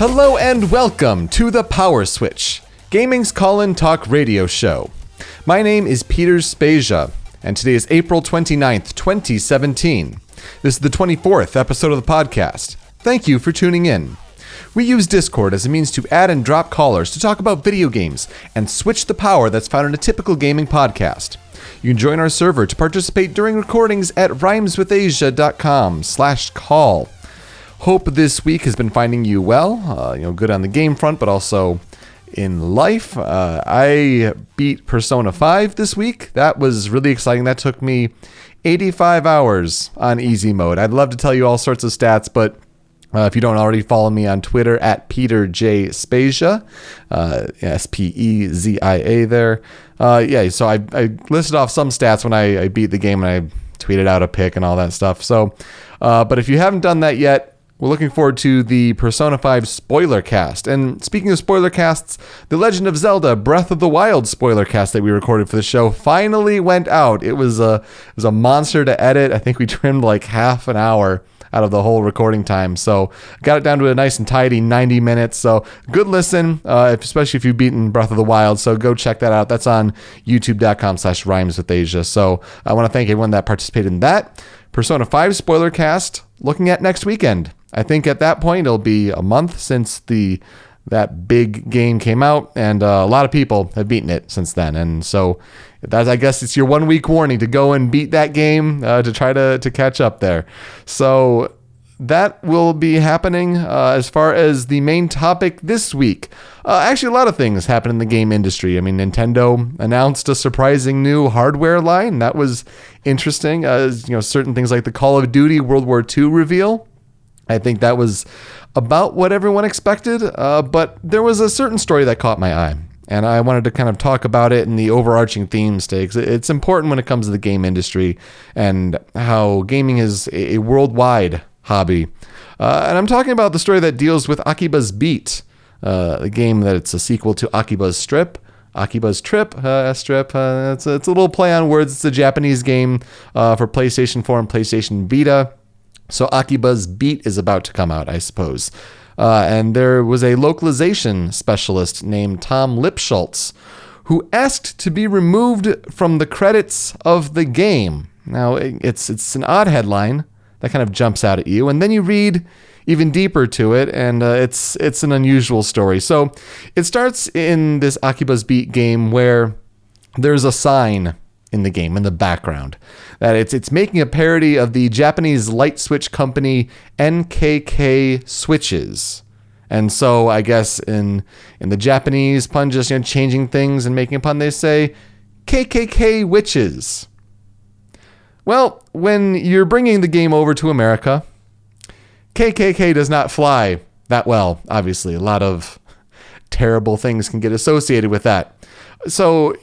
Hello and welcome to the PowerSwitch, gaming's call-in talk radio show. My name is Peter Spezia, and today is April 29th, 2017. This is the 24th episode of the podcast. Thank you for tuning in. We use Discord as a means to add and drop callers to talk about video games and switch the power that's found in a typical gaming podcast. You can join our server to participate during recordings at rhymeswithasia.com/call. Hope this week has been finding you well, good on the game front, but also in life. I beat Persona 5 this week. That was really exciting. That took me 85 hours on easy mode. I'd love to tell you all sorts of stats, but if you don't already follow me on Twitter at Peter J. Spezia, Spezia there. So I listed off some stats when I beat the game, and I tweeted out a pic and all that stuff. So, but if you haven't done that yet, we're looking forward to the Persona 5 spoiler cast. And speaking of spoiler casts, The Legend of Zelda Breath of the Wild spoiler cast that we recorded for the show finally went out. It was a monster to edit. I think we trimmed like half an hour out of the whole recording time. So got it down to a nice and tidy 90 minutes. So good listen, especially if you've beaten Breath of the Wild. So go check that out. That's on youtube.com/rhymeswithasia. So I want to thank everyone that participated in that. Persona 5 spoiler cast looking at next weekend. I think at that point it'll be a month since that big game came out, and a lot of people have beaten it since then. And so I guess it's your 1 week warning to go and beat that game to try to catch up there. So that will be happening as far as the main topic this week. Actually, a lot of things happened in the game industry. I mean, Nintendo announced a surprising new hardware line. That was interesting. Certain things like the Call of Duty World War II reveal. I think that was about what everyone expected, but there was a certain story that caught my eye, and I wanted to kind of talk about it in the overarching themes today, because it's important when it comes to the game industry and how gaming is a worldwide hobby. And I'm talking about the story that deals with Akiba's Beat, a game that it's a sequel to Akiba's Strip. Akiba's Trip, Strip, it's a little play on words. It's a Japanese game for PlayStation 4 and PlayStation Vita. So Akiba's Beat is about to come out, I suppose. And there was a localization specialist named Tom Lipschultz who asked to be removed from the credits of the game. Now, it's an odd headline that kind of jumps out at you, and then you read even deeper to it, and it's an unusual story. So it starts in this Akiba's Beat game where there's a sign in the game, in the background, that it's making a parody of the Japanese light switch company NKK switches. And so I guess in the Japanese pun, just changing things and making a pun, they say KKK witches. Well, when you're bringing the game over to America, KKK does not fly that well, obviously. A lot of terrible things can get associated with that. So,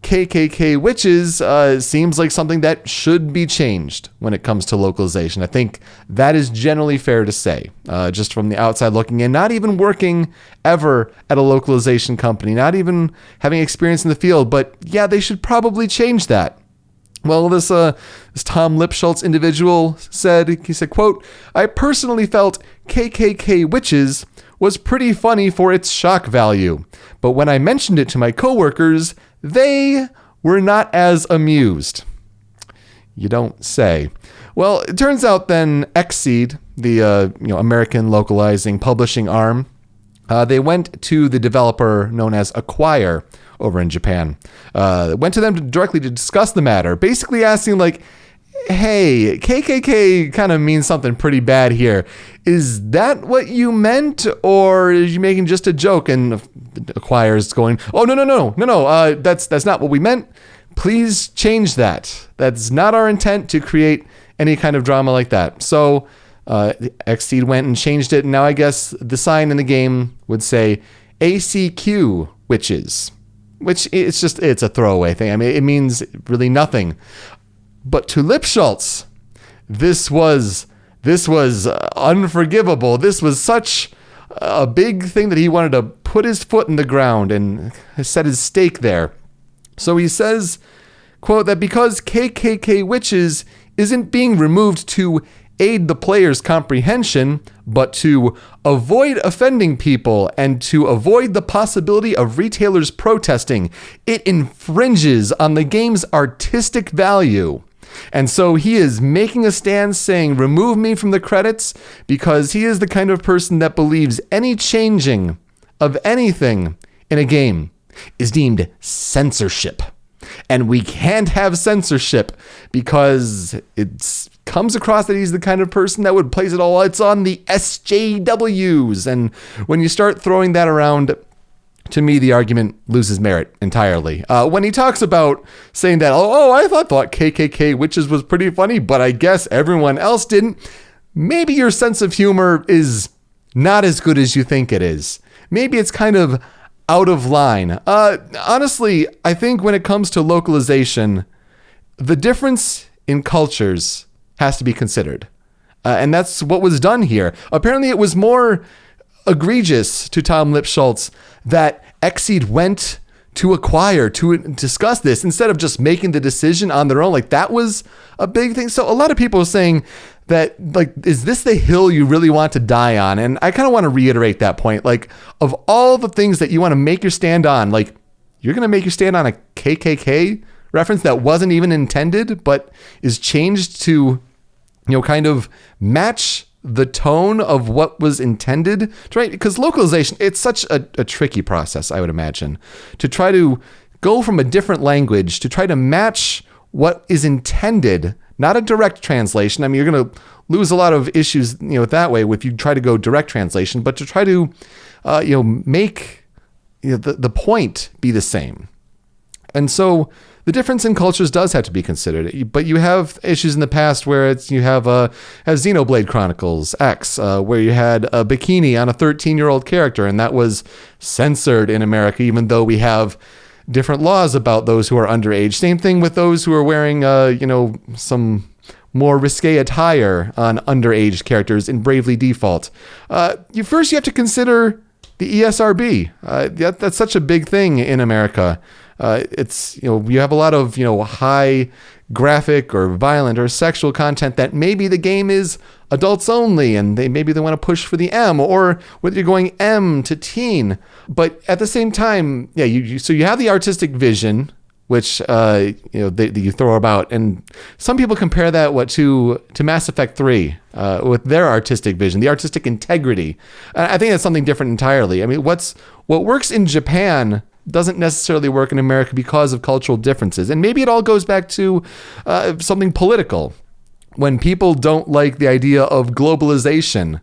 KKK witches seems like something that should be changed when it comes to localization. I think that is generally fair to say, just from the outside looking in, not even working ever at a localization company, not even having experience in the field, but yeah, they should probably change that. Well, this Tom Lipschultz individual said, quote, "I personally felt KKK witches was pretty funny for its shock value, but when I mentioned it to my coworkers, they were not as amused." You don't say. Well, it turns out then Xseed, the American localizing publishing arm, they went to the developer known as Acquire over in Japan. Went to them directly to discuss the matter, basically asking hey, KKK kind of means something pretty bad here. Is that what you meant, or are you making just a joke? And Acquire's going, oh, no, that's not what we meant. Please change that. That's not our intent to create any kind of drama like that. So Xseed went and changed it, and now I guess the sign in the game would say ACQ witches, which it's a throwaway thing. I mean, it means really nothing. But to Lipschultz, this was unforgivable. This was such a big thing that he wanted to put his foot in the ground and set his stake there. So he says, quote, that because KKK witches isn't being removed to aid the player's comprehension, but to avoid offending people and to avoid the possibility of retailers protesting. It infringes on the game's artistic value. And so he is making a stand saying, remove me from the credits, because he is the kind of person that believes any changing of anything in a game is deemed censorship. And we can't have censorship because it comes across that he's the kind of person that would place it all. It's on the SJWs. And when you start throwing that around, to me, the argument loses merit entirely. When he talks about saying that, I thought KKK witches was pretty funny, but I guess everyone else didn't. Maybe your sense of humor is not as good as you think it is. Maybe it's kind of out of line. Honestly, I think when it comes to localization, the difference in cultures has to be considered. And that's what was done here. Apparently, it was more egregious to Tom Lipschultz that Xseed went to acquire to discuss this instead of just making the decision on their own. Like, that was a big thing. So a lot of people are saying that, like, is this the hill you really want to die on? And I kind of want to reiterate that point. Like, of all the things that you want to make your stand on, like, you're going to make your stand on a KKK reference that wasn't even intended, but is changed to, kind of match the tone of what was intended, right? Because localization, it's such a tricky process, I would imagine, to try to go from a different language to try to match what is intended, not a direct translation. I mean, you're going to lose a lot of issues, that way if you try to go direct translation, but to try to, make the point be the same. And so the difference in cultures does have to be considered, but you have issues in the past where you have Xenoblade Chronicles X, where you had a bikini on a 13-year-old character, and that was censored in America, even though we have different laws about those who are underage. Same thing with those who are wearing, some more risque attire on underage characters in Bravely Default. You have to consider the ESRB. That's such a big thing in America. It's, you have a lot of, high graphic or violent or sexual content that maybe the game is adults only and they want to push for the M, or whether you're going M to teen. But at the same time, so you have the artistic vision, which, you throw about, and some people compare that to Mass Effect 3 with their artistic vision, the artistic integrity. I think that's something different entirely. I mean, what works in Japan doesn't necessarily work in America because of cultural differences. And maybe it all goes back to something political. When people don't like the idea of globalization,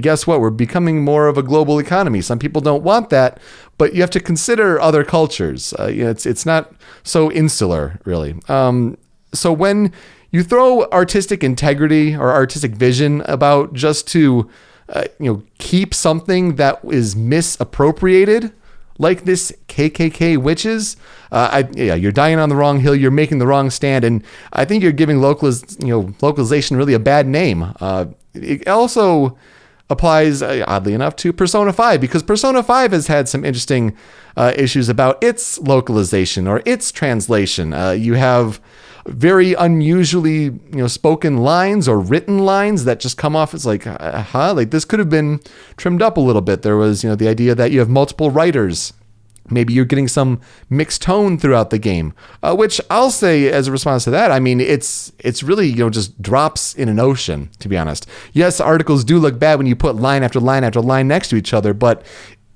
guess what? We're becoming more of a global economy. Some people don't want that, but you have to consider other cultures. It's not so insular, really. So when you throw artistic integrity or artistic vision about just to, keep something that is misappropriated, like this KKK witches, you're dying on the wrong hill. You're making the wrong stand, and I think you're giving localization really a bad name. It also applies, oddly enough, to Persona 5, because Persona 5 has had some interesting issues about its localization or its translation. You have very unusually, spoken lines or written lines that just come off as like this could have been trimmed up a little bit. There was, the idea that you have multiple writers. Maybe you're getting some mixed tone throughout the game, which I'll say as a response to that, I mean, it's really, just drops in an ocean, to be honest. Yes, articles do look bad when you put line after line after line next to each other, but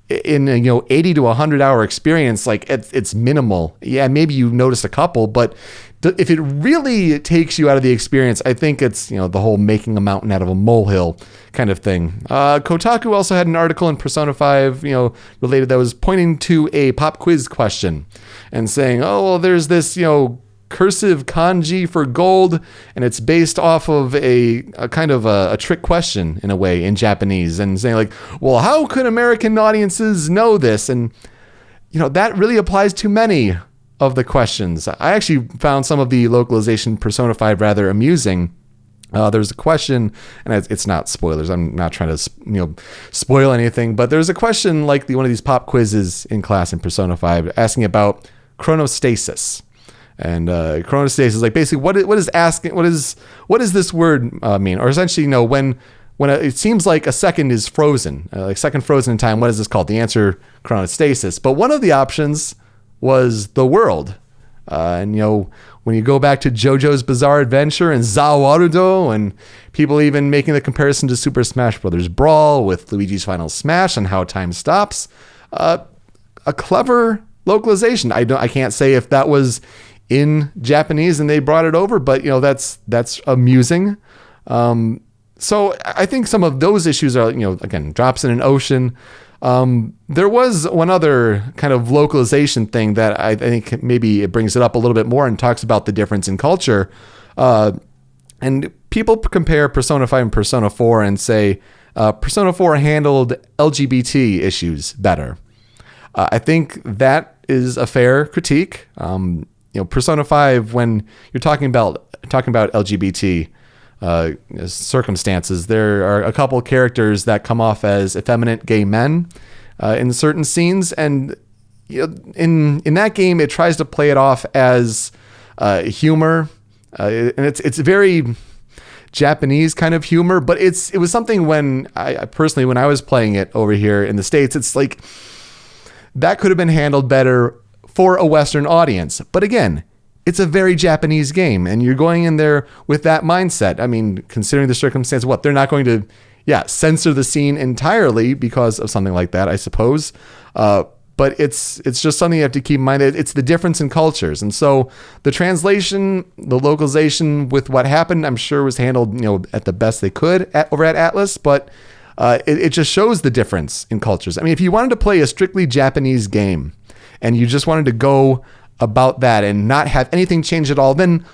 in a 80 to 100 hour experience, like it's minimal. Yeah, maybe you notice a couple, but if it really takes you out of the experience, I think it's, the whole making a mountain out of a molehill kind of thing. Kotaku also had an article in Persona 5, related, that was pointing to a pop quiz question and saying, there's this, cursive kanji for gold, and it's based off of a kind of a trick question in a way in Japanese, and saying like, well, how could American audiences know this? And, that really applies to many of the questions. I actually found some of the localization Persona 5 rather amusing. There's a question, and it's not spoilers. I'm not trying to, spoil anything, but there's a question like one of these pop quizzes in class in Persona 5 asking about chronostasis. And chronostasis is like basically what does this word mean? Or essentially, when it seems like a second is frozen, like second frozen in time, what is this called? The answer, chronostasis. But one of the options was the world. And when you go back to JoJo's Bizarre Adventure and Zawarudo, and people even making the comparison to Super Smash Bros. Brawl with Luigi's Final Smash and how time stops, a clever localization. I can't say if that was in Japanese and they brought it over, but that's amusing. So I think some of those issues are, again, drops in an ocean. There was one other kind of localization thing that I think maybe it brings it up a little bit more and talks about the difference in culture. And people compare Persona 5 and Persona 4 and say Persona 4 handled LGBT issues better. I think that is a fair critique. Persona 5, when you're talking about LGBT circumstances, there are a couple characters that come off as effeminate gay men in certain scenes, and in that game it tries to play it off as humor, and it's very Japanese kind of humor, but it was something when I personally, when I was playing it over here in the States, it's like that could have been handled better for a Western audience. But again, it's a very Japanese game, and you're going in there with that mindset. I mean, considering the circumstance, they're not going to, censor the scene entirely because of something like that, I suppose. But it's just something you have to keep in mind. It's the difference in cultures. And so the translation, the localization with what happened, I'm sure was handled, at the best they could over at Atlas, but it just shows the difference in cultures. I mean, if you wanted to play a strictly Japanese game and you just wanted to go about that and not have anything change at all, then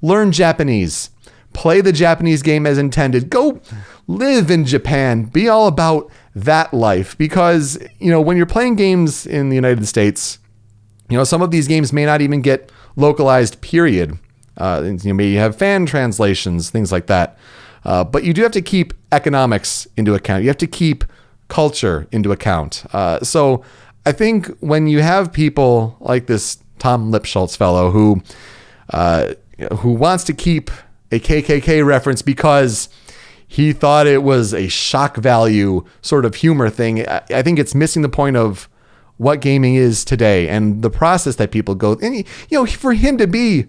learn Japanese. Play the Japanese game as intended. Go live in Japan. Be all about that life, because when you're playing games in the United States, some of these games may not even get localized, period. Maybe you have fan translations, things like that. But you do have to keep economics into account. You have to keep culture into account. So I think when you have people like this Tom Lipschultz fellow who wants to keep a KKK reference because he thought it was a shock value sort of humor thing, I think it's missing the point of what gaming is today and the process that people go. And for him to be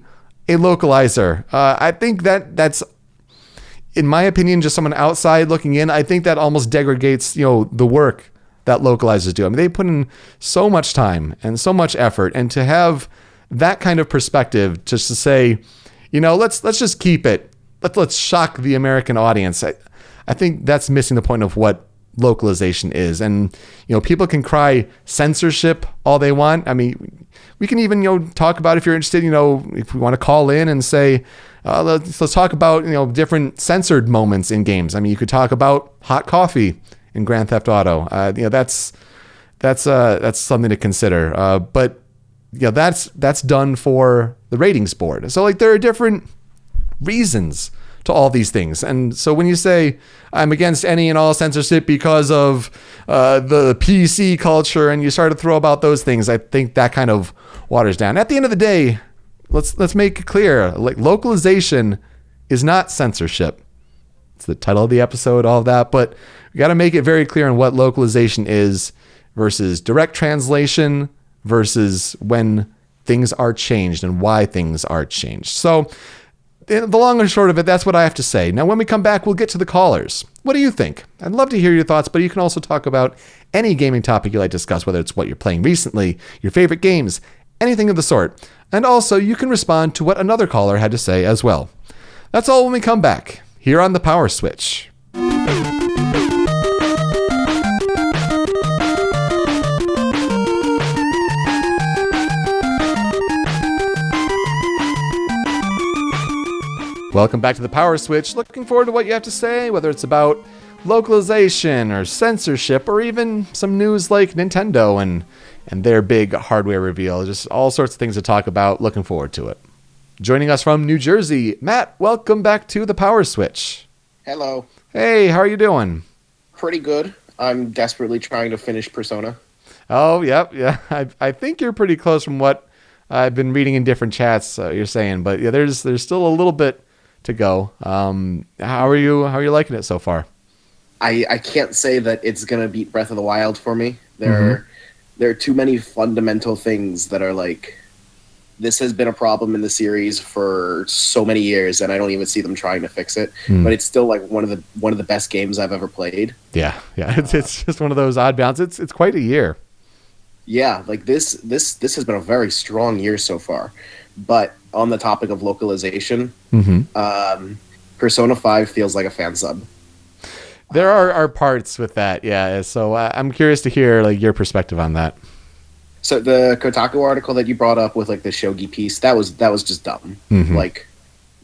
a localizer, I think that's, in my opinion, just someone outside looking in, I think that almost degrades the work that localizers do. I mean, they put in so much time and so much effort, and to have that kind of perspective, just to say, let's just keep it. Let's shock the American audience. I think that's missing the point of what localization is. And people can cry censorship all they want. I mean, we can even talk about, if you're interested, if we want to call in and say, let's talk about different censored moments in games. I mean, you could talk about hot coffee in Grand Theft Auto. That's something to consider. But that's done for the ratings board. So there are different reasons to all these things. And so when you say I'm against any and all censorship because of the PC culture, and you start to throw about those things, I think that kind of waters down. At the end of the day, let's make it clear, localization is not censorship. It's the title of the episode, all of that, but we got to make it very clear on what localization is versus direct translation versus when things are changed and why things are changed. So the long and short of it, that's what I have to say. Now, when we come back, we'll get to the callers. What do you think? I'd love to hear your thoughts, but you can also talk about any gaming topic you like to discuss, whether it's what you're playing recently, your favorite games, anything of the sort. And also, you can respond to what another caller had to say as well. That's all when we come back, here on the Power Switch. Welcome back to the Power Switch. Looking forward to what you have to say, whether it's about localization or censorship or even some news like Nintendo and their big hardware reveal. Just all sorts of things to talk about. Looking forward to it. Joining us from New Jersey, Matt, welcome back to the Power Switch. Hello. Hey, how are you doing? Pretty good. I'm desperately trying to finish Persona. Oh, yep, yeah. I think you're pretty close from what I've been reading in different chats. You're saying, but yeah, there's still a little bit to go. How are you liking it so far? I can't say that it's gonna beat Breath of the Wild for me. Mm-hmm. There are too many fundamental things that are like, this has been a problem in the series for so many years, and I don't even see them trying to fix it. But it's still like one of the best games I've ever played. Yeah. It's just one of those odd bounds. It's quite a year. Yeah, like this has been a very strong year so far. But on the topic of localization, Persona 5 feels like a fan sub. There are parts with that, yeah. So I'm curious to hear like your perspective on that. So the Kotaku article that you brought up with like the shogi piece, that was just dumb. Like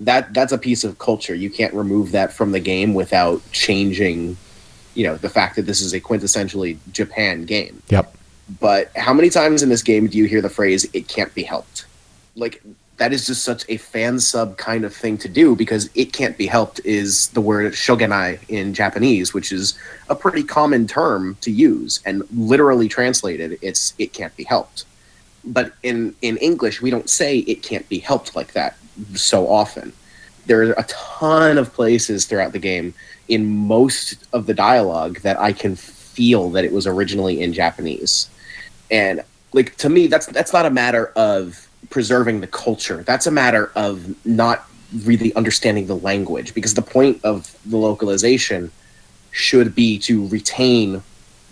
that's a piece of culture. You can't remove that from the game without changing, the fact that this is a quintessentially Japan game. Yep. But how many times in this game do you hear the phrase "it can't be helped"? Like, that is just such a fan sub kind of thing to do, because "it can't be helped" is the word shogunai in Japanese, which is a pretty common term to use, and literally translated, it's "it can't be helped." But in English, we don't say "it can't be helped" like that so often. There are a ton of places throughout the game in most of the dialogue that I can feel that it was originally in Japanese. And like, to me, that's not a matter of preserving the culture. That's a matter of not really understanding the language, because the point of the localization should be to retain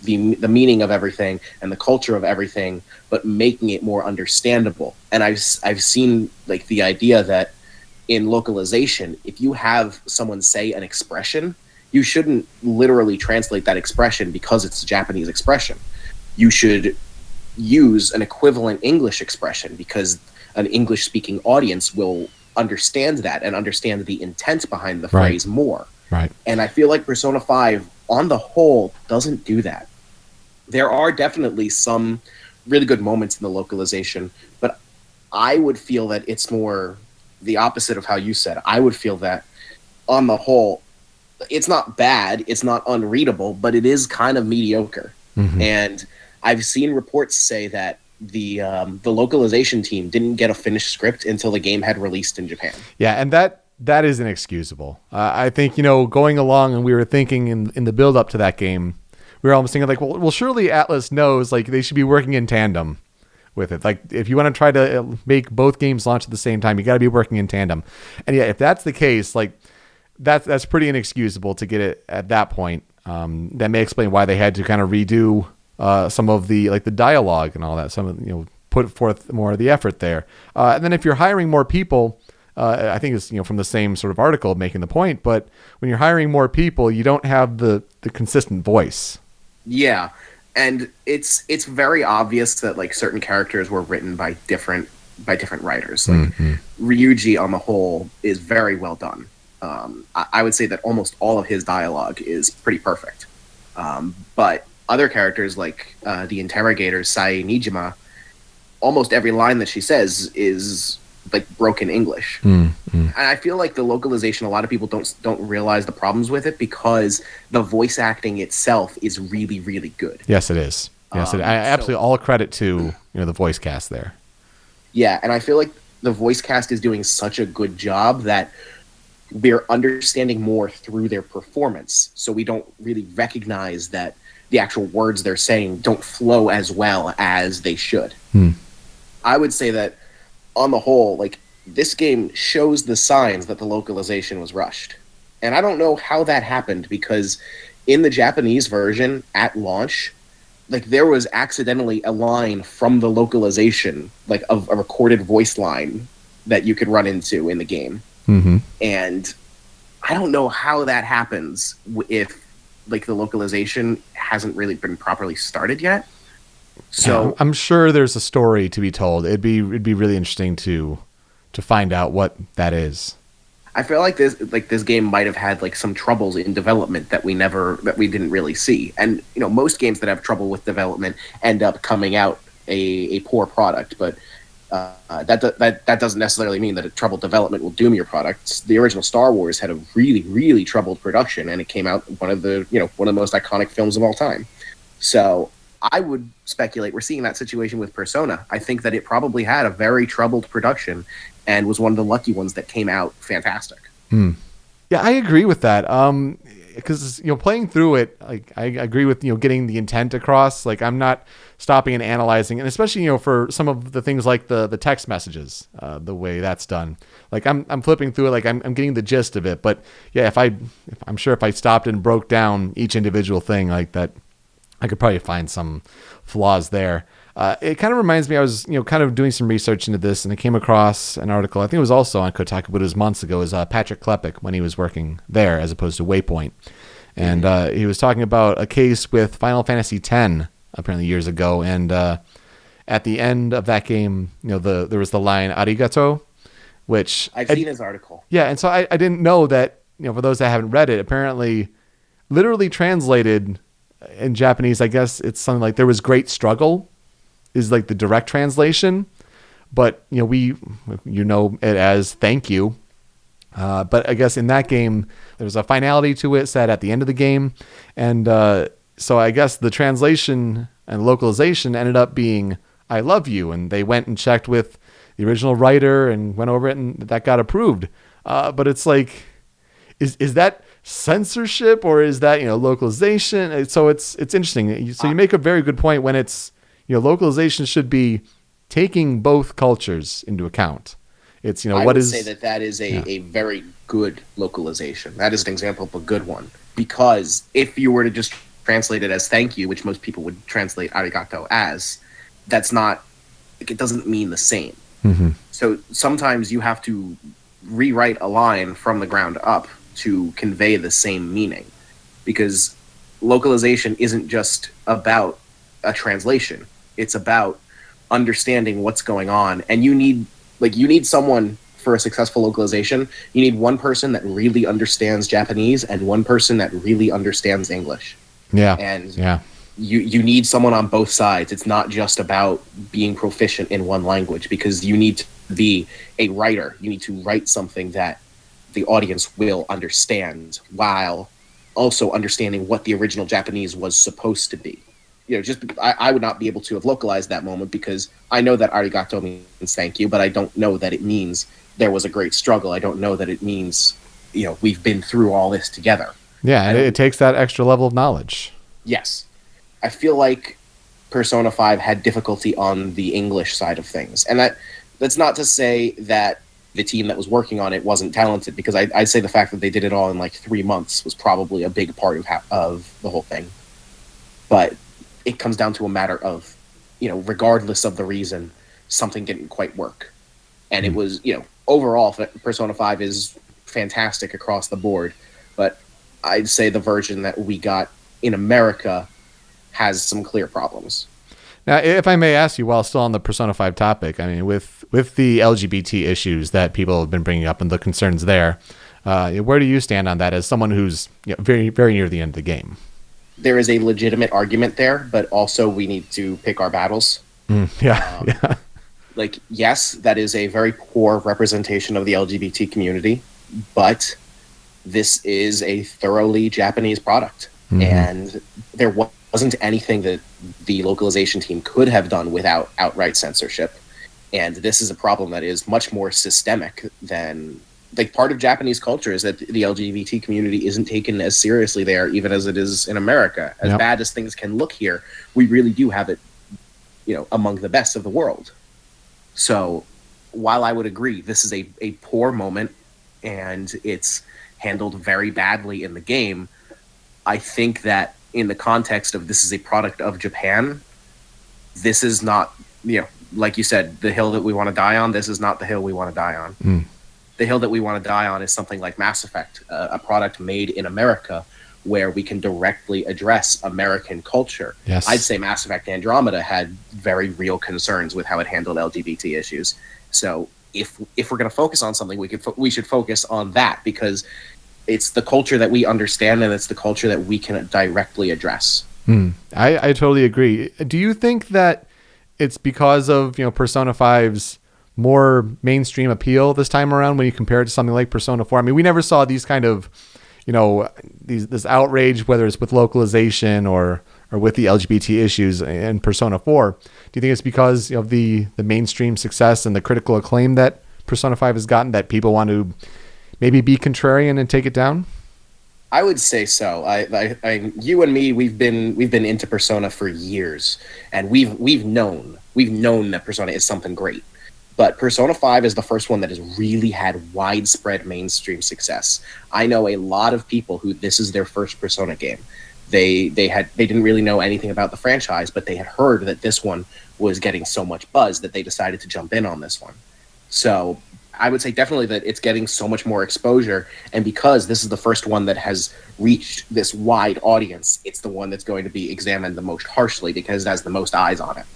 the meaning of everything and the culture of everything, but making it more understandable. And I've seen like the idea that in localization, if you have someone say an expression, you shouldn't literally translate that expression because it's a Japanese expression. You should use an equivalent English expression, because an English-speaking audience will understand that and understand the intent behind the phrase more. Right. And I feel like Persona 5, on the whole, doesn't do that. There are definitely some really good moments in the localization, but I would feel that it's more the opposite of how you said. I would feel that, on the whole, it's not bad, it's not unreadable, but it is kind of mediocre. And I've seen reports say that the localization team didn't get a finished script until the game had released in Japan. Yeah, and that is inexcusable. I think, going along, and we were thinking in the build up to that game, we were almost thinking like, well, surely Atlas knows like they should be working in tandem with it. Like, if you want to try to make both games launch at the same time, you got to be working in tandem. And yeah, if that's the case, like that's pretty inexcusable to get it at that point. That may explain why they had to kind of redo some of the like the dialogue and all that. Some of put forth more of the effort there. And then if you're hiring more people, I think it's from the same sort of article making the point. But when you're hiring more people, you don't have the consistent voice. Yeah, and it's very obvious that like certain characters were written by different writers. Like Ryuji, on the whole, is very well done. I would say that almost all of his dialogue is pretty perfect. But other characters like the interrogator Sai Nijima, almost every line that she says is like broken English. And I feel like the localization, a lot of people don't realize the problems with it, because the voice acting itself is really, really good. Yes, it is. Yes, I absolutely all credit to the voice cast there. Yeah, and I feel like the voice cast is doing such a good job that we're understanding more through their performance. So we don't really recognize that the actual words they're saying don't flow as well as they should. I would say that, on the whole, like, this game shows the signs that the localization was rushed. And I don't know how that happened, because in the Japanese version at launch, like, there was accidentally a line from the localization, like a recorded voice line that you could run into in the game. And I don't know how that happens if like the localization hasn't really been properly started yet. So I'm sure there's a story to be told. It'd be really interesting to find out what that is. I feel like this game might have had like some troubles in development that we didn't really see. And most games that have trouble with development end up coming out a poor product, but that doesn't necessarily mean that a troubled development will doom your product. The original Star Wars had a really, really troubled production, and it came out one of the most iconic films of all time. So I would speculate we're seeing that situation with Persona. I think that it probably had a very troubled production and was one of the lucky ones that came out fantastic. Yeah, I agree with that. Because playing through it, like I agree with getting the intent across. Like I'm not stopping and analyzing, and especially for some of the things like the text messages, the way that's done. Like I'm flipping through it, like I'm getting the gist of it. But yeah, I'm sure if I stopped and broke down each individual thing like that, I could probably find some flaws there. It kind of reminds me, I was, kind of doing some research into this, and I came across an article, I think it was also on Kotaku, but it was months ago, is Patrick Klepek when he was working there as opposed to Waypoint. And he was talking about a case with Final Fantasy X, apparently years ago, and at the end of that game, there was the line, arigato, which... I've seen his article. Yeah, and so I didn't know that, for those that haven't read it, apparently literally translated in Japanese, I guess it's something like there was great struggle, is like the direct translation, but we it as thank you. But I guess in that game, there was a finality to it said at the end of the game. And so I guess the translation and localization ended up being, I love you. And they went and checked with the original writer and went over it and that got approved. But it's like, is that censorship or is that, localization? So it's interesting. So you make a very good point when it's, localization should be taking both cultures into account. It's, I would say that is a very good localization. That is an example of a good one. Because if you were to just translate it as thank you, which most people would translate arigato as, that's not, it doesn't mean the same. Mm-hmm. So sometimes you have to rewrite a line from the ground up to convey the same meaning. Because localization isn't just about a translation. It's about understanding what's going on. And you need someone for a successful localization. You need one person that really understands Japanese and one person that really understands English. Yeah. And yeah. You need someone on both sides. It's not just about being proficient in one language, because you need to be a writer. You need to write something that the audience will understand while also understanding what the original Japanese was supposed to be. I would not be able to have localized that moment because I know that arigato means thank you, but I don't know that it means there was a great struggle. I don't know that it means, we've been through all this together. Yeah, and it takes that extra level of knowledge. Yes. I feel like Persona 5 had difficulty on the English side of things. And that's not to say that the team that was working on it wasn't talented, because I'd say the fact that they did it all in like 3 months was probably a big part of the whole thing. But it comes down to a matter of, regardless of the reason, something didn't quite work. And it was, overall, Persona 5 is fantastic across the board. But I'd say the version that we got in America has some clear problems. Now, if I may ask you, while still on the Persona 5 topic, I mean, with the LGBT issues that people have been bringing up and the concerns there, where do you stand on that as someone who's very, very near the end of the game? There is a legitimate argument there, but also we need to pick our battles. Yeah. Like, yes, that is a very poor representation of the LGBT community, but this is a thoroughly Japanese product. Mm-hmm. And there wasn't anything that the localization team could have done without outright censorship. And this is a problem that is much more systemic than... Like, part of Japanese culture is that the LGBT community isn't taken as seriously there, even as it is in America. As bad as things can look here, we really do have it, among the best of the world. So, while I would agree this is a poor moment and it's handled very badly in the game, I think that in the context of this is a product of Japan, this is not, like you said, the hill that we want to die on. This is not the hill we want to die on. Mm. The hill that we want to die on is something like Mass Effect, a product made in America where we can directly address American culture. Yes. I'd say Mass Effect Andromeda had very real concerns with how it handled LGBT issues. So if we're going to focus on something, we should focus on that, because it's the culture that we understand and it's the culture that we can directly address. I totally agree. Do you think that it's because of Persona 5's more mainstream appeal this time around when you compare it to something like Persona 4? I mean, we never saw these kind of, this outrage, whether it's with localization or or with the LGBT issues in Persona 4. Do you think it's because of the mainstream success and the critical acclaim that Persona 5 has gotten that people want to maybe be contrarian and take it down? I would say so. You and me, we've been into Persona for years, and we've known that Persona is something great. But Persona 5 is the first one that has really had widespread mainstream success. I know a lot of people who this is their first Persona game. They didn't really know anything about the franchise, but they had heard that this one was getting so much buzz that they decided to jump in on this one. So I would say definitely that it's getting so much more exposure, and because this is the first one that has reached this wide audience, it's the one that's going to be examined the most harshly because it has the most eyes on it.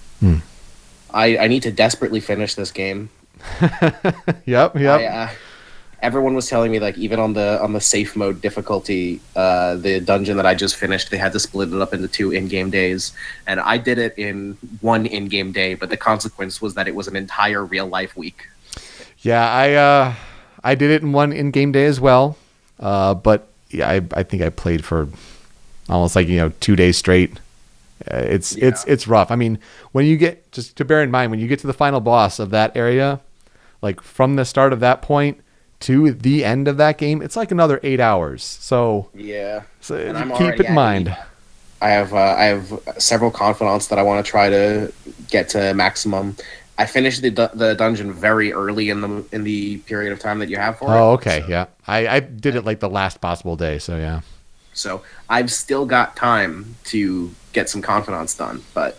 I need to desperately finish this game. Yep. Everyone was telling me, like, even on the safe mode difficulty, the dungeon that I just finished, they had to split it up into 2 in-game days, and I did it in 1 in-game day, but the consequence was that it was an entire real-life week. Yeah, I did it in 1 in-game day as well, but yeah, I think I played for almost 2 days straight. It's rough. I mean, when you get, just to bear in mind, when you get to the final boss of that area, like from the start of that point to the end of that game, it's like another 8 hours. So yeah, and keep it in mind. I have several confidants that I want to try to get to maximum. I finished the dungeon very early in the period of time that you have for it. Oh, okay, so. Yeah. I did it like the last possible day, so yeah. So I've still got time to get some confidants done, but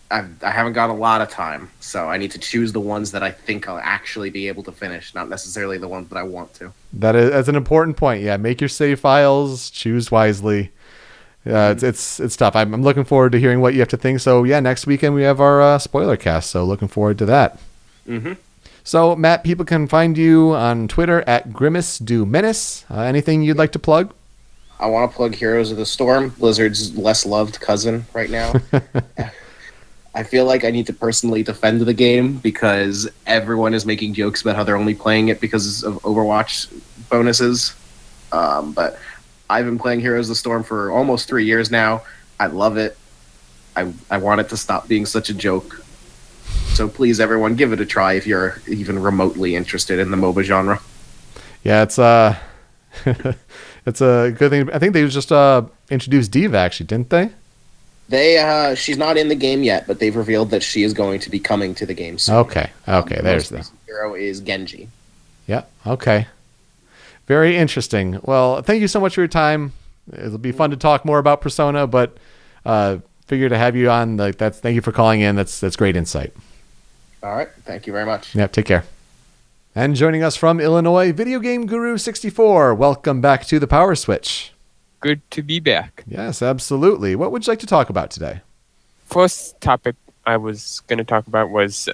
I haven't got a lot of time, so I need to choose the ones that I think I'll actually be able to finish, not necessarily the ones that I want to. That's an important point. Yeah, make your save files, choose wisely. Yeah, it's tough. I'm looking forward to hearing what you have to think. So yeah, next weekend we have our spoiler cast, so looking forward to that. Mm-hmm. So Matt, people can find you on Twitter at Grimace Do Menace. Anything you'd like to plug? I want to plug Heroes of the Storm, Blizzard's less loved cousin right now. I feel like I need to personally defend the game because everyone is making jokes about how they're only playing it because of Overwatch bonuses. But I've been playing Heroes of the Storm for almost 3 years now. I love it. I want it to stop being such a joke. So please, everyone, give it a try if you're even remotely interested in the MOBA genre. Yeah, it's it's a good thing. I think they just introduced Diva, actually, didn't they? She's not in the game yet, but they've revealed that she is going to be coming to the game soon. Okay, there's the hero is Genji. Yeah, okay. Very interesting. Well, thank you so much for your time. It'll be fun to talk more about Persona, but figure to have you on. Thank you for calling in. That's great insight. All right, thank you very much. Yeah, take care. And joining us from Illinois, Video Game Guru 64. Welcome back to the PowerSwitch. Good to be back. Yes, absolutely. What would you like to talk about today? First topic I was going to talk about was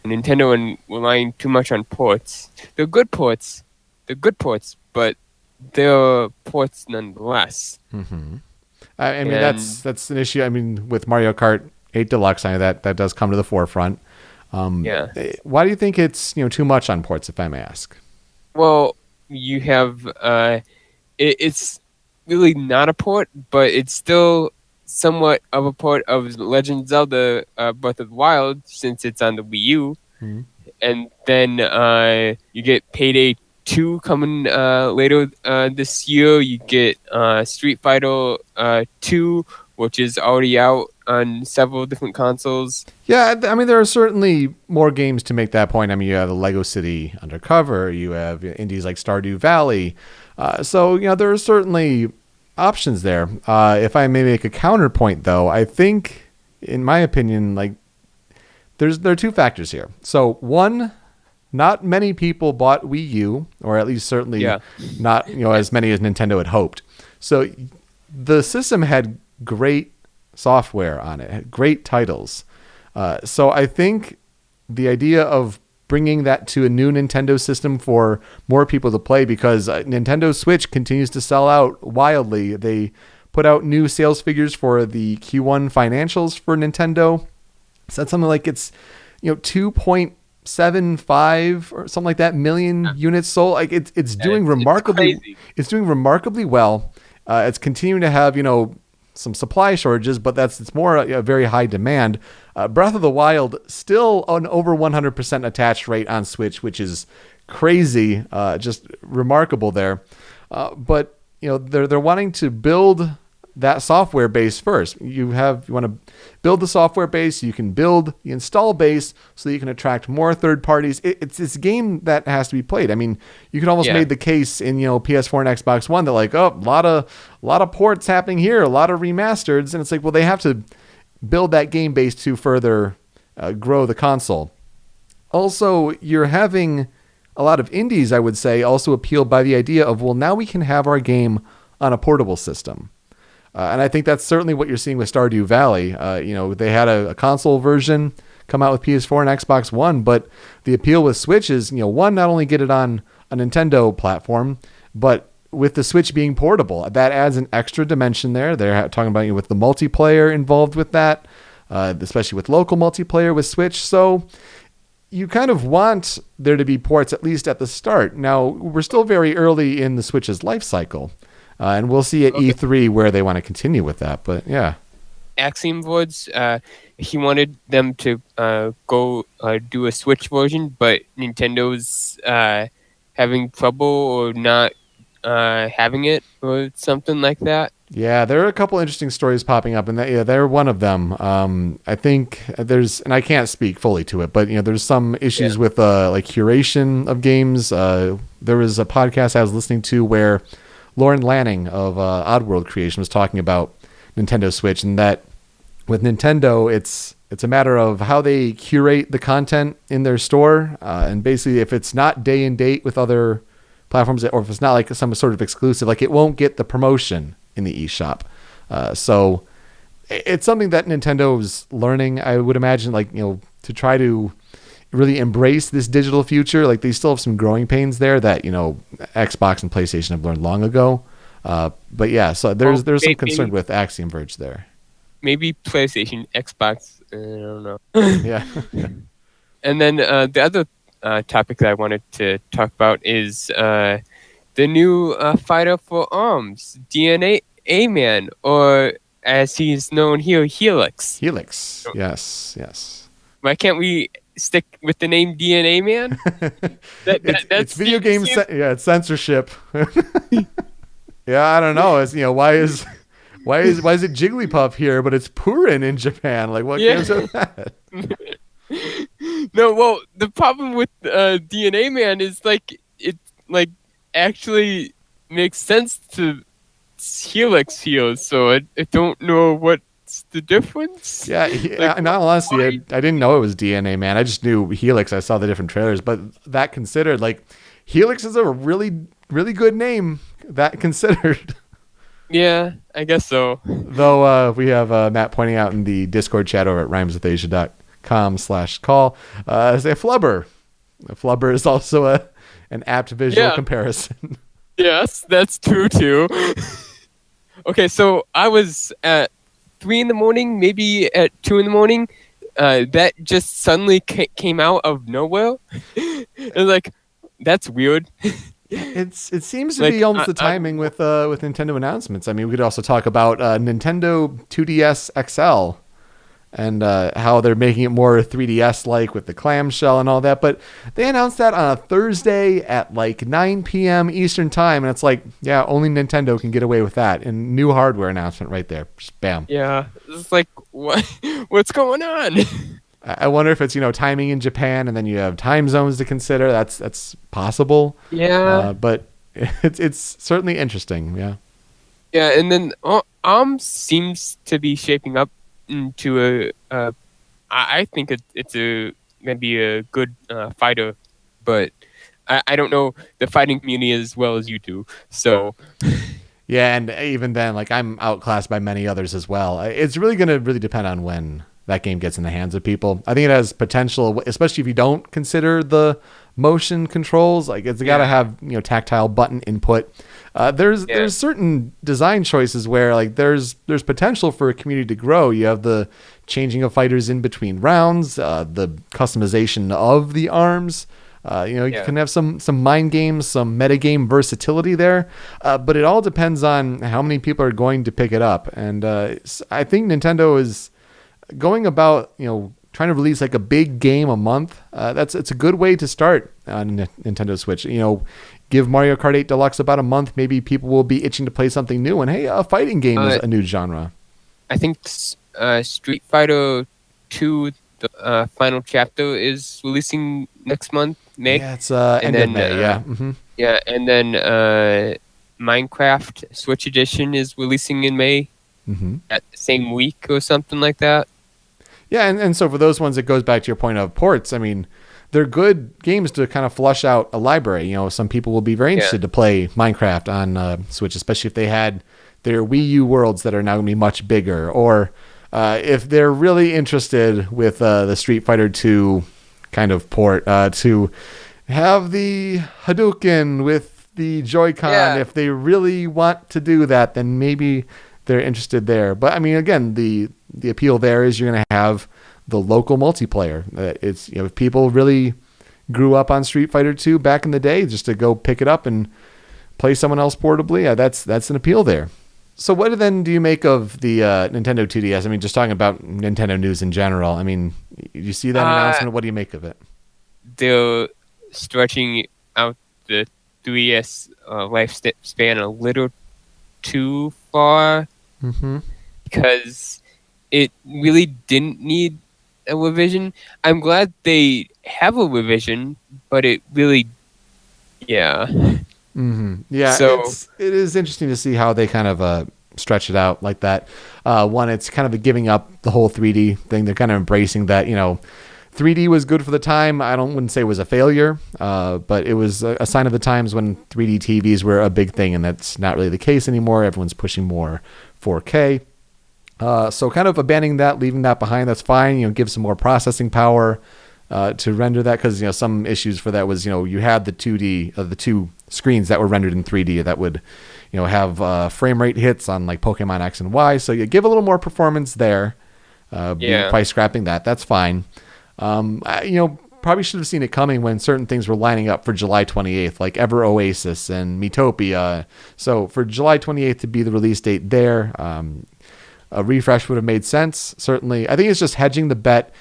Nintendo and relying too much on ports. They're good ports, but they're ports nonetheless. Mm-hmm. I mean, that's an issue. I mean, with Mario Kart 8 Deluxe, I know that does come to the forefront. Yeah. Why do you think it's too much on ports, if I may ask? Well, you have it's really not a port, but it's still somewhat of a port of Legend of Zelda Breath of the Wild since it's on the Wii U. Mm-hmm. And then you get Payday 2 coming later this year. You get Street Fighter 2, which is already out on several different consoles. Yeah, I mean, there are certainly more games to make that point. I mean, you have the Lego City Undercover. You have indies like Stardew Valley. So, there are certainly options there. If I may make a counterpoint, though, I think, in my opinion, there are two factors here. So, one, not many people bought Wii U, or at least certainly not as many as Nintendo had hoped. So, the system had great software on it, had great titles. So, I think the idea of bringing that to a new Nintendo system for more people to play, because Nintendo Switch continues to sell out wildly. They put out new sales figures for the Q1 financials for Nintendo. Said something like it's 2.75 or something like that million units sold. Like it's doing remarkably. It's doing remarkably well. It's continuing to have some supply shortages, but it's more a very high demand. Breath of the Wild still an over 100% attach rate on Switch, which is crazy, just remarkable there. But they're wanting to build that software base first. You want to build the software base, you can build the install base so that you can attract more third parties. It's this game that has to be played. I mean, you could almost made the case in PS4 and Xbox One that like, oh, a lot of ports happening here, a lot of remasters, and it's like, well, they have to build that game base to further grow the console. Also, you're having a lot of indies, I would say, also appealed by the idea of, well, now we can have our game on a portable system. And I think that's certainly what you're seeing with Stardew Valley. They had a console version come out with PS4 and Xbox One, but the appeal with Switch is, one, not only get it on a Nintendo platform, but with the Switch being portable, that adds an extra dimension there. They're talking about with the multiplayer involved with that, especially with local multiplayer with Switch. So you kind of want there to be ports at least at the start. Now, we're still very early in the Switch's life cycle. And we'll see at E3 where they want to continue with that. But yeah. Axiom Woods, he wanted them to go do a Switch version, but Nintendo's having trouble or not having it or something like that. Yeah, there are a couple interesting stories popping up, and they're one of them. I think and I can't speak fully to it, but there's some issues with like curation of games. There was a podcast I was listening to where Lauren Lanning of Oddworld Creation was talking about Nintendo Switch, and that with Nintendo, it's a matter of how they curate the content in their store, and basically if it's not day and date with other platforms, or if it's not like some sort of exclusive, like it won't get the promotion in the eShop. So it's something that Nintendo's learning, I would imagine, to try to really embrace this digital future. Like they still have some growing pains there that Xbox and PlayStation have learned long ago. But yeah, so there's some concern with Axiom Verge there. Maybe PlayStation, Xbox, I don't know. Yeah. And then the other topic that I wanted to talk about is the new fighter for ARMS, DNA A-Man, or as he's known here, Helix. Helix, yes. Why can't we stick with the name DNA Man? It's video game. It's censorship. Yeah, I don't know. It's why is it Jigglypuff here, but it's Purin in Japan? Like what games are that? No, well, the problem with DNA Man is it actually makes sense to Helix here, so I don't know what's the difference. Yeah, in all honesty, I didn't know it was DNA Man. I just knew Helix. I saw the different trailers, but that considered, Helix is a really, really good name. That considered. Yeah, I guess so. Though we have Matt pointing out in the Discord chat over at rhymeswithasia.com/call, say Flubber. Flubber is also an apt visual comparison. Yes, that's true too. Okay, so I was at 3 a.m, maybe at 2 a.m. That just suddenly came out of nowhere. And that's weird. It seems to be almost the timing with Nintendo announcements. I mean, we could also talk about Nintendo 2DS XL and how they're making it more 3DS-like with the clamshell and all that. But they announced that on a Thursday at 9 p.m. Eastern Time, and it's only Nintendo can get away with that. And new hardware announcement right there. Just bam. Yeah, it's what's going on? I wonder if it's timing in Japan, and then you have time zones to consider. That's possible. Yeah, but it's certainly interesting. Yeah. Yeah, and then ARMS seems to be shaping up into I think it's gonna be a good fighter, but I don't know the fighting community as well as you do. So. Yeah, and even then, I'm outclassed by many others as well. It's really going to depend on when that game gets in the hands of people. I think it has potential, especially if you don't consider the motion controls. It's got to have tactile button input. There's certain design choices where there's potential for a community to grow. You have the changing of fighters in between rounds, the customization of the arms. You can have some mind games, some metagame versatility there, but it all depends on how many people are going to pick it up. And I think Nintendo is going about, trying to release like a big game a month. It's a good way to start on Nintendo Switch. Give Mario Kart 8 Deluxe about a month. Maybe people will be itching to play something new. And hey, a fighting game is a new genre. I think Street Fighter 2, the final chapter, is releasing next month, May. Yeah, it's end of May. Yeah. Mm-hmm. Yeah, and then Minecraft Switch Edition is releasing in May, at the same week or something like that. Yeah, and so for those ones, it goes back to your point of ports. I mean, they're good games to kind of flush out a library. Some people will be very interested to play Minecraft on Switch, especially if they had their Wii U worlds that are now going to be much bigger, or if they're really interested with the Street Fighter 2 kind of port to have the Hadouken with the Joy-Con. Yeah. If they really want to do that, then maybe they're interested there. But I mean, again, the appeal there is you're going to have the local multiplayer. It's if people really grew up on Street Fighter 2 back in the day, just to go pick it up and play someone else portably, that's an appeal there. So what then do you make of the Nintendo 2DS? I mean, just talking about Nintendo news in general. I mean, you see that announcement. What do you make of it? They're stretching out the 3DS lifespan a little too far, because it really didn't need a revision. I'm glad they have a revision, but it really, yeah. So it is interesting to see how they kind of stretch it out like that. One, it's kind of giving up the whole 3D thing. They're kind of embracing that. 3D was good for the time. Wouldn't say it was a failure, but it was a sign of the times when 3D TVs were a big thing, and that's not really the case anymore. Everyone's pushing more 4K. So kind of abandoning that, leaving that behind, that's fine. Give some more processing power to render that, because some issues for that was you had the 2D the two screens that were rendered in 3D that would have frame rate hits on like Pokemon X and Y. So you give a little more performance there by scrapping that. That's fine. Probably should have seen it coming when certain things were lining up for July 28th, like Ever Oasis and Miitopia. So for July 28th to be the release date there, a refresh would have made sense. Certainly, I think it's just hedging the bet.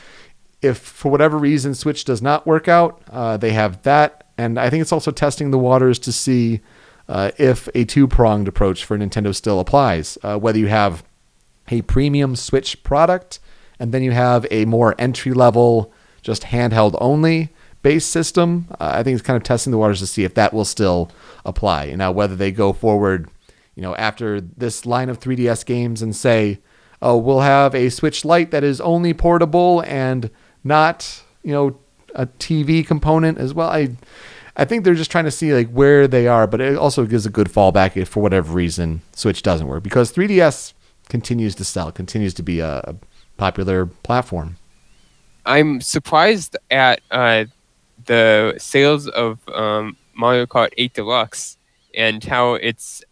If for whatever reason Switch does not work out, they have that. And I think it's also testing the waters to see if a two-pronged approach for Nintendo still applies. Whether you have a premium Switch product and then you have a more entry-level, just handheld-only base system. I think it's kind of testing the waters to see if that will still apply. Now, whether they go forward, after this line of 3DS games and say, oh, we'll have a Switch Lite that is only portable and not, a TV component as well. I think they're just trying to see like where they are, but it also gives a good fallback if for whatever reason Switch doesn't work, because 3DS continues to sell, continues to be a popular platform. I'm surprised at the sales of Mario Kart 8 Deluxe and how it's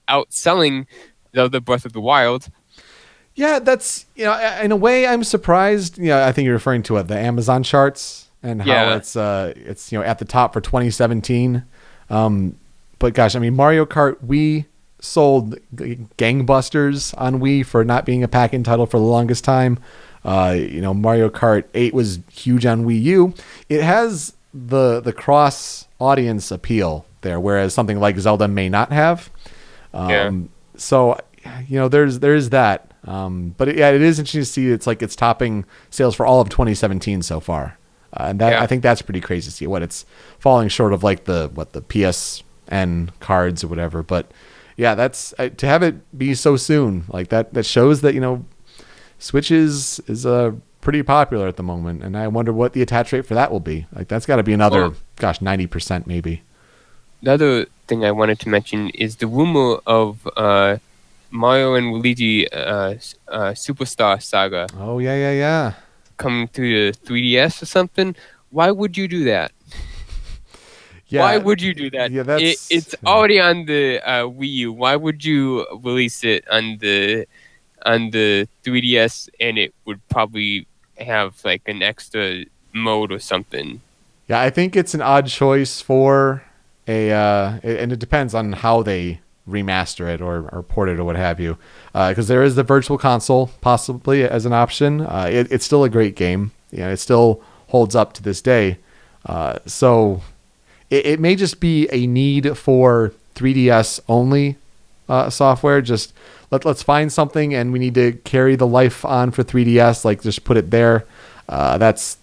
outselling Zelda Breath of the Wild. Yeah, that's, in a way I'm surprised. I think you're referring to the Amazon charts and how it's at the top for 2017. But gosh, I mean, Mario Kart Wii sold gangbusters on Wii for not being a pack-in title for the longest time. Mario Kart 8 was huge on Wii U. It has the cross audience appeal there, whereas something like Zelda may not have. So, there's that. But it is interesting to see it's topping sales for all of 2017 so far. And that I think that's pretty crazy to see it's falling short of like the PSN cards or whatever. But yeah, that's to have it be so soon like that shows that, Switch is pretty popular at the moment. And I wonder what the attach rate for that will be. Like that's got to be another, 90% maybe. The other thing I wanted to mention is the rumor of Mario and Luigi Superstar Saga. Oh, yeah. Coming to the 3DS or something. Why would you do that? Yeah. Why would you do that? Yeah, it's already on the Wii U. Why would you release it on the 3DS and it would probably have like an extra mode or something? Yeah, I think it's an odd choice for and it depends on how they remaster it or port it or what have you. Because there is the Virtual Console possibly as an option. It's still a great game. It still holds up to this day. So it may just be a need for 3DS only software. Just let's find something, and we need to carry the life on for 3DS. Like just put it there. That's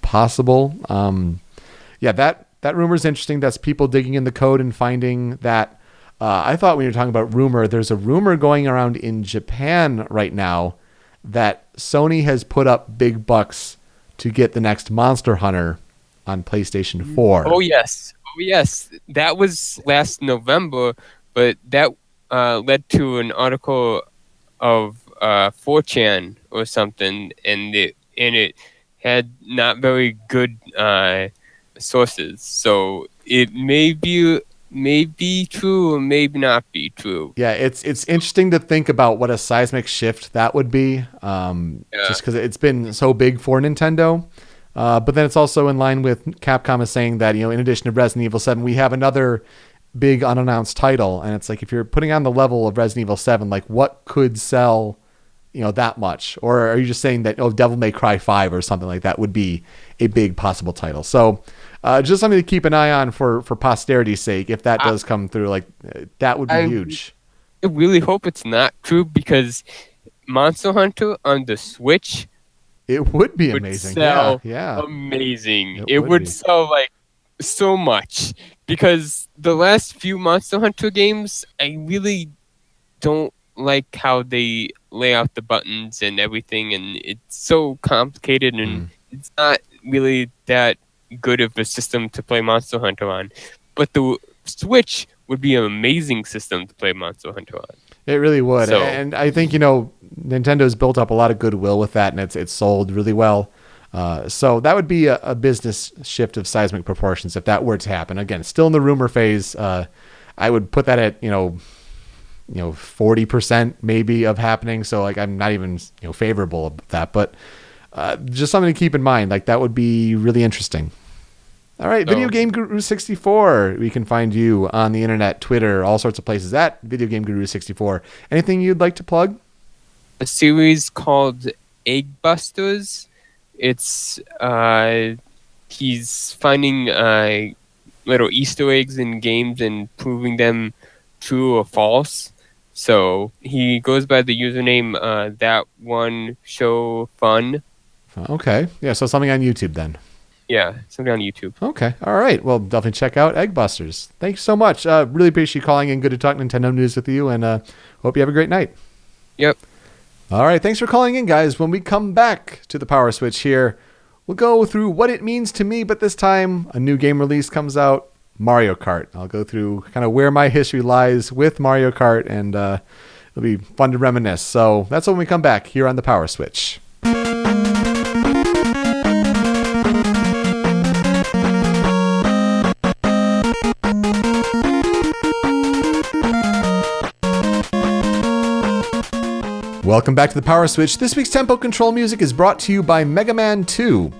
possible. Yeah, that rumor is interesting. That's people digging in the code and finding that. I thought when you were talking about rumor, there's a rumor going around in Japan right now that Sony has put up big bucks to get the next Monster Hunter on PlayStation 4. Oh yes, that was last November, but that led to an article of 4chan or something, and it had not very good sources, so it may be true or maybe not be true. Yeah, it's interesting to think about what a seismic shift that would be, just because it's been so big for Nintendo. But then it's also in line with Capcom is saying that, in addition to Resident Evil 7, we have another big unannounced title. And it's like, if you're putting on the level of Resident Evil 7, like what could sell, that much? Or are you just saying that, Devil May Cry 5 or something like that would be a big possible title? So just something to keep an eye on for posterity's sake. If that does come through, like that would be huge. I really hope it's not true, because Monster Hunter on the Switch, it would be amazing. Yeah. Amazing. It would sell like so much, because the last few Monster Hunter games, I really don't like how they lay out the buttons and everything, and it's so complicated, and it's not really that good of a system to play Monster Hunter on. But the Switch would be an amazing system to play Monster Hunter on. It really would. So, and I think, Nintendo's built up a lot of goodwill with that, and it's sold really well. So that would be a business shift of seismic proportions if that were to happen. Again, still in the rumor phase. I would put that at, 40% maybe of happening. So like, I'm not even, favorable of that, but just something to keep in mind. Like that would be really interesting. All right, Video Game Guru 64. We can find you on the internet, Twitter, all sorts of places at Video Game Guru 64. Anything you'd like to plug? A series called Egg Busters. It's he's finding little Easter eggs in games and proving them true or false. So he goes by the username That One Show Fun. Okay, yeah. So something on YouTube then. Yeah, something on YouTube. Okay. All right. Well, definitely check out Egg Busters. Thanks so much. Really appreciate you calling in. Good to talk Nintendo news with you, and hope you have a great night. Yep. All right. Thanks for calling in, guys. When we come back to the Power Switch here, we'll go through what it means to me, but this time a new game release comes out, Mario Kart. I'll go through kind of where my history lies with Mario Kart, and it'll be fun to reminisce. So that's when we come back here on the Power Switch. Welcome back to the Power Switch. This week's Tempo Control music is brought to you by Mega Man 2.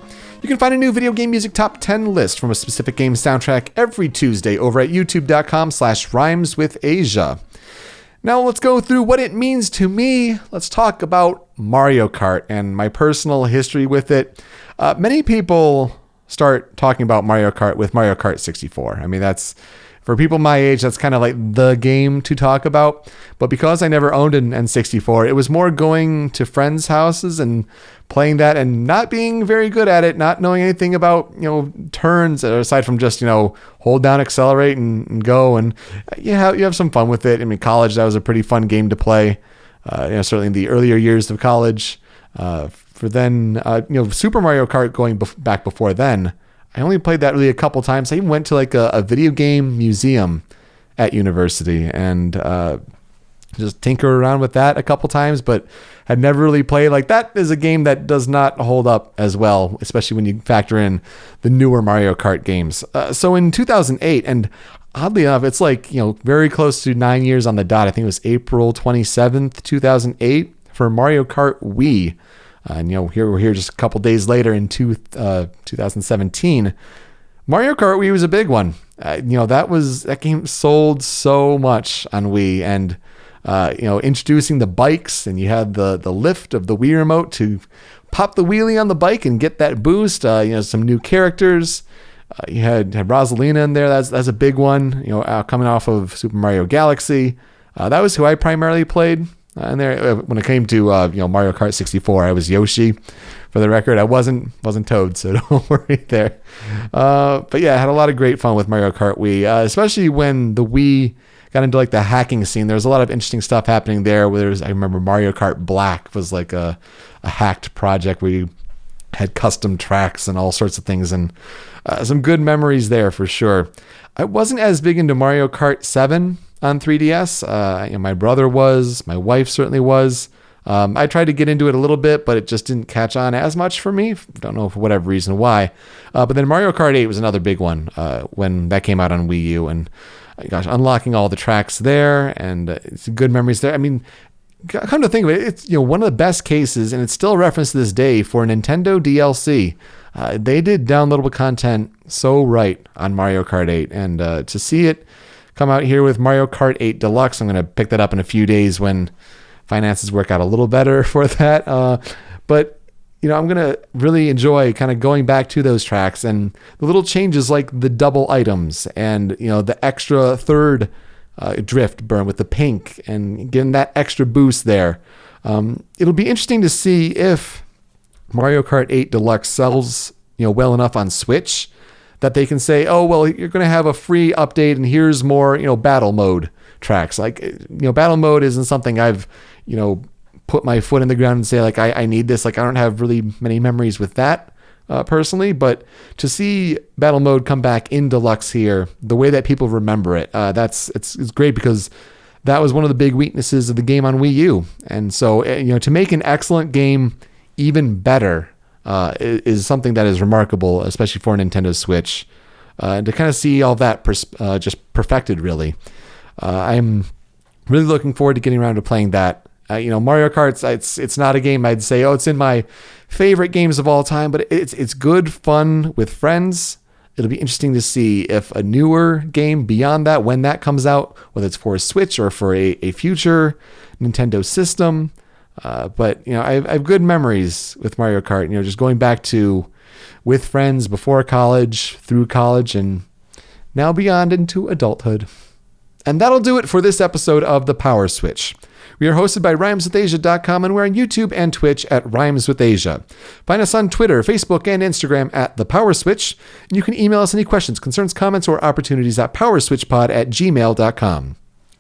You can find a new video game music top 10 list from a specific game soundtrack every Tuesday over at youtube.com/rhymeswithasia. Now let's go through what it means to me. Let's talk about Mario Kart and my personal history with it. Many people start talking about Mario Kart with Mario Kart 64. I mean, that's... For people my age, that's kind of like the game to talk about. But because I never owned an N64, it was more going to friends' houses and playing that and not being very good at it, not knowing anything about, turns aside from just, hold down, accelerate and go. And you have some fun with it. I mean, college, that was a pretty fun game to play. Certainly in the earlier years of college. For then, Super Mario Kart going back before then, I only played that really a couple times. I even went to like a video game museum at university and just tinker around with that a couple times, but had never really played. Like that is a game that does not hold up as well, especially when you factor in the newer Mario Kart games. So in 2008, and oddly enough, it's like, very close to 9 years on the dot. I think it was April 27th, 2008 for Mario Kart Wii. And, here we're here just a couple days later in 2017. Mario Kart Wii was a big one. That game sold so much on Wii, and introducing the bikes, and you had the lift of the Wii remote to pop the wheelie on the bike and get that boost. Some new characters. You had Rosalina in there. That's a big one. Coming off of Super Mario Galaxy. That was who I primarily played. And there, when it came to Mario Kart 64, I was Yoshi. For the record, I wasn't Toad, so don't worry there. But yeah, I had a lot of great fun with Mario Kart Wii, especially when the Wii got into like the hacking scene. There was a lot of interesting stuff happening there. I remember Mario Kart Black was like a hacked project where you had custom tracks and all sorts of things, and some good memories there for sure. I wasn't as big into Mario Kart 7 on 3DS. My brother was, my wife certainly was. I tried to get into it a little bit, but it just didn't catch on as much for me. Don't know for whatever reason why. But then Mario Kart 8 was another big one when that came out on Wii U. And gosh, unlocking all the tracks there, and it's good memories there. I mean, come to think of it, it's one of the best cases, and it's still referenced to this day for Nintendo DLC. They did downloadable content so right on Mario Kart 8, and to see it come out here with Mario Kart 8 Deluxe, I'm going to pick that up in a few days when finances work out a little better for that. But I'm going to really enjoy kind of going back to those tracks and the little changes like the double items and, the extra third drift burn with the pink and getting that extra boost there. It'll be interesting to see if Mario Kart 8 Deluxe sells, well enough on Switch that they can say, oh, well, you're going to have a free update and here's more, battle mode tracks. Like, battle mode isn't something I've, put my foot in the ground and say, like, I need this. Like, I don't have really many memories with that personally, but to see battle mode come back in Deluxe here, the way that people remember it, it's great, because that was one of the big weaknesses of the game on Wii U. And so, to make an excellent game even better is something that is remarkable, especially for a Nintendo Switch. To kind of see all that just perfected, really. I'm really looking forward to getting around to playing that. Mario Kart, it's not a game I'd say, it's in my favorite games of all time, but it's good fun with friends. It'll be interesting to see if a newer game beyond that, when that comes out, whether it's for a Switch or for a future Nintendo system. But I have good memories with Mario Kart, just going back to with friends before college, through college, and now beyond into adulthood. And that'll do it for this episode of The Power Switch. We are hosted by rhymeswithasia.com, and we're on YouTube and Twitch at Rhymes with Asia. Find us on Twitter, Facebook, and Instagram at The Power Switch. And you can email us any questions, concerns, comments, or opportunities at powerswitchpod@gmail.com.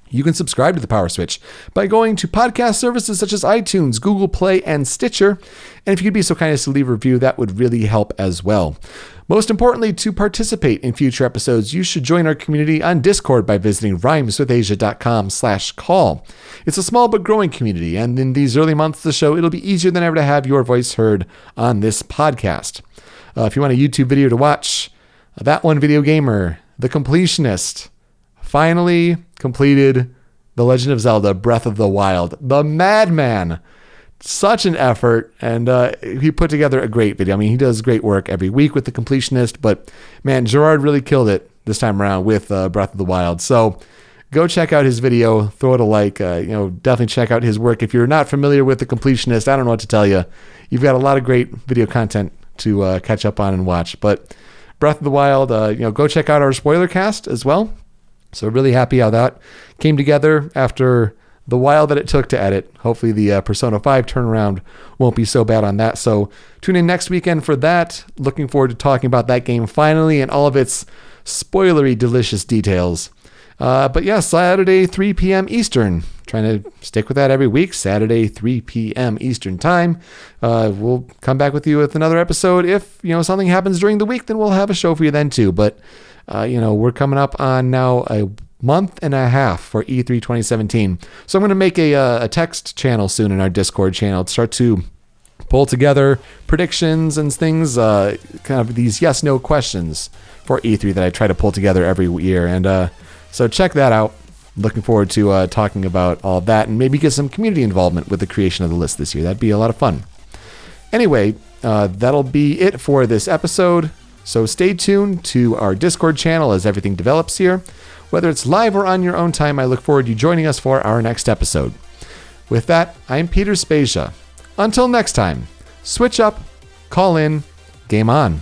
You can subscribe to The Power Switch by going to podcast services such as iTunes, Google Play, and Stitcher. And if you could be so kind as to leave a review, that would really help as well. Most importantly, to participate in future episodes, you should join our community on Discord by visiting rhymeswithasia.com/call. It's a small but growing community, and in these early months of the show, it'll be easier than ever to have your voice heard on this podcast. If you want a YouTube video to watch, That One Video Gamer, The Completionist, finally completed The Legend of Zelda Breath of the Wild. The Madman. Such an effort, and he put together a great video. I mean, he does great work every week with The Completionist, but man, Gerard really killed it this time around with Breath of the Wild. So go check out his video, throw it a like, definitely check out his work. If you're not familiar with The Completionist, I don't know what to tell you. You've got a lot of great video content to catch up on and watch. But Breath of the Wild, go check out our spoiler cast as well. So really happy how that came together after the while that it took to edit. Hopefully the Persona 5 turnaround won't be so bad on that. So tune in next weekend for that. Looking forward to talking about that game finally and all of its spoilery delicious details. But yeah, Saturday 3 p.m. Eastern. Trying to stick with that every week. Saturday 3 p.m. Eastern time. We'll come back with you with another episode. If something happens during the week, then we'll have a show for you then too. But we're coming up on now a month and a half for E3 2017. So I'm going to make a text channel soon in our Discord channel to start to pull together predictions and things, kind of these yes/no questions for E3 that I try to pull together every year. And so check that out. Looking forward to talking about all of that and maybe get some community involvement with the creation of the list this year. That'd be a lot of fun. Anyway, that'll be it for this episode. So stay tuned to our Discord channel as everything develops here. Whether it's live or on your own time, I look forward to you joining us for our next episode. With that, I'm Peter Spezia. Until next time, switch up, call in, game on.